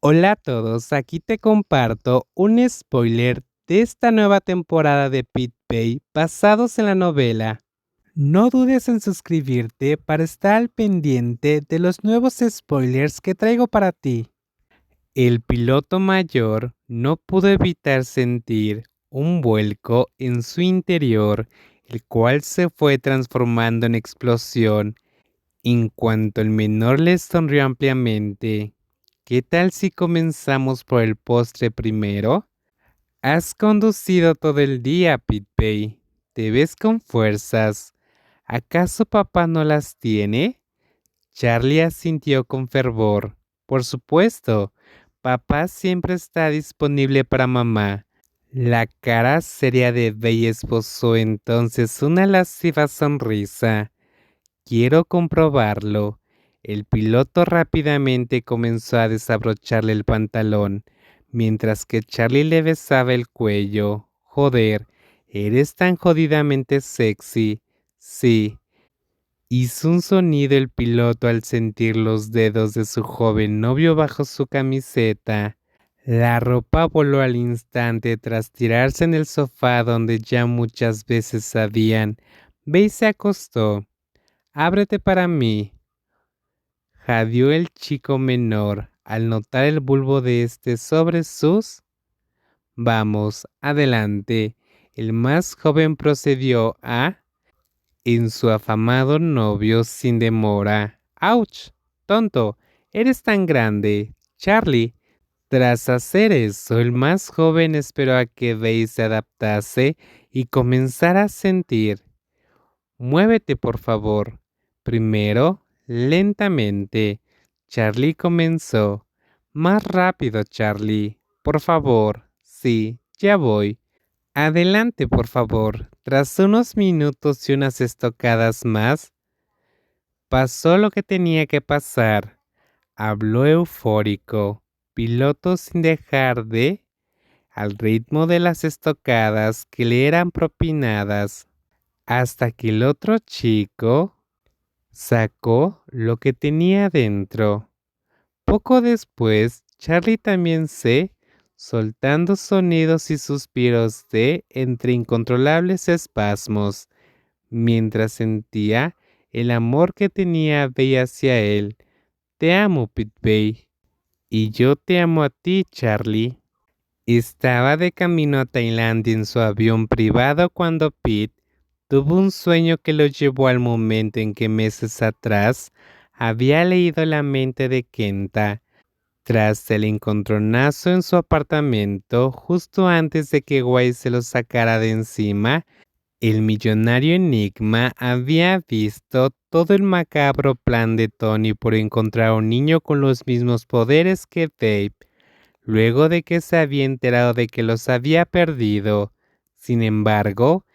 Hola a todos, aquí te comparto un spoiler de esta nueva temporada de Pit Pay basados en la novela. No dudes en suscribirte para estar al pendiente de los nuevos spoilers que traigo para ti. El piloto mayor no pudo evitar sentir un vuelco en su interior, el cual se fue transformando en explosión en cuanto el menor le sonrió ampliamente. ¿Qué tal si comenzamos por el postre primero? Has conducido todo el día, PitPay. Te ves con fuerzas. ¿Acaso papá no las tiene? Charlie asintió con fervor. Por supuesto, papá siempre está disponible para mamá. La cara seria de Bey esbozó entonces una lasciva sonrisa. Quiero comprobarlo. El piloto rápidamente comenzó a desabrocharle el pantalón, mientras que Charlie le besaba el cuello. Joder, eres tan jodidamente sexy. Sí. Hizo un sonido el piloto al sentir los dedos de su joven novio bajo su camiseta. La ropa voló al instante tras tirarse en el sofá donde ya muchas veces sabían. Ve y se acostó. Ábrete para mí, jadeó el chico menor al notar el bulbo de este sobre sus. Vamos, adelante. El más joven procedió a en su afamado novio sin demora. ¡Auch! Tonto, eres tan grande. Charlie, tras hacer eso, el más joven esperó a que Bey se adaptase y comenzara a sentir. Muévete, por favor. Primero, lentamente. Charlie comenzó. Más rápido, Charlie. Por favor. Sí, ya voy. Adelante, por favor. Tras unos minutos y unas estocadas más, pasó lo que tenía que pasar. Habló eufórico. Piloto sin dejar de, al ritmo de las estocadas que le eran propinadas, hasta que el otro chico sacó lo que tenía dentro. Poco después, Charlie también soltando sonidos y suspiros de entre incontrolables espasmos, mientras sentía el amor que tenía Bey hacia él. Te amo, Pete. Y yo te amo a ti, Charlie. Estaba de camino a Tailandia en su avión privado cuando Pete tuvo un sueño que lo llevó al momento en que meses atrás había leído la mente de Kenta. Tras el encontronazo en su apartamento, justo antes de que Wei se lo sacara de encima, el millonario Enigma había visto todo el macabro plan de Tony por encontrar a un niño con los mismos poderes que Dave, luego de que se había enterado de que los había perdido. Sin embargo,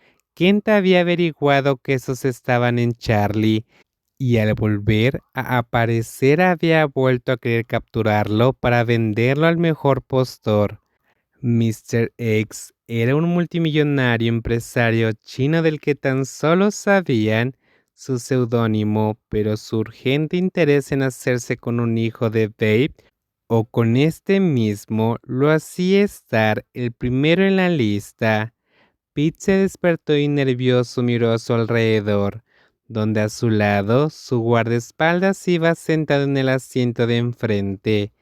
Kent había averiguado que esos estaban en Charlie, y al volver a aparecer había vuelto a querer capturarlo para venderlo al mejor postor. Mr. X era un multimillonario empresario chino del que tan solo sabían su seudónimo, pero su urgente interés en hacerse con un hijo de Babe o con este mismo lo hacía estar el primero en la lista. Pete se despertó y nervioso miró a su alrededor, donde a su lado su guardaespaldas iba sentado en el asiento de enfrente.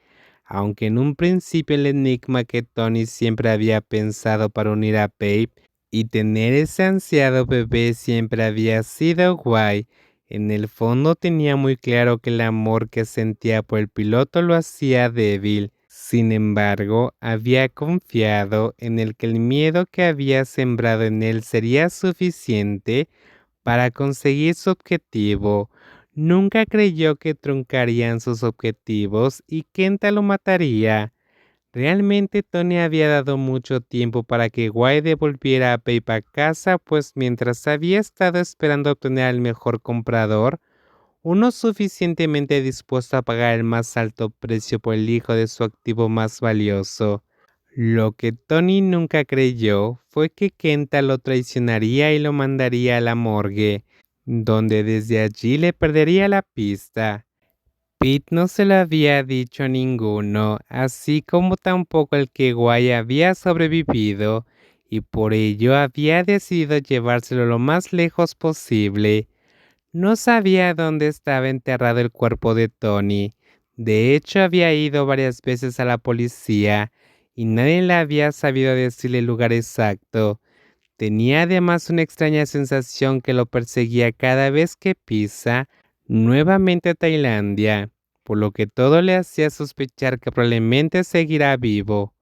Aunque en un principio el enigma que Tony siempre había pensado para unir a Babe y tener ese ansiado bebé siempre había sido guay, en el fondo tenía muy claro que el amor que sentía por el piloto lo hacía débil. Sin embargo, había confiado en el que el miedo que había sembrado en él sería suficiente para conseguir su objetivo. Nunca creyó que truncarían sus objetivos y Kenta lo mataría. Realmente Tony había dado mucho tiempo para que Guy devolviera a Babe a casa, pues mientras había estado esperando obtener al mejor comprador, uno suficientemente dispuesto a pagar el más alto precio por el hijo de su activo más valioso. Lo que Tony nunca creyó fue que Kenta lo traicionaría y lo mandaría a la morgue, donde desde allí le perdería la pista. Pete no se lo había dicho a ninguno, así como tampoco el que Guy había sobrevivido, y por ello había decidido llevárselo lo más lejos posible. No sabía dónde estaba enterrado el cuerpo de Tony. De hecho, había ido varias veces a la policía y nadie le había sabido decirle el lugar exacto. Tenía además una extraña sensación que lo perseguía cada vez que pisa nuevamente a Tailandia, por lo que todo le hacía sospechar que probablemente seguirá vivo.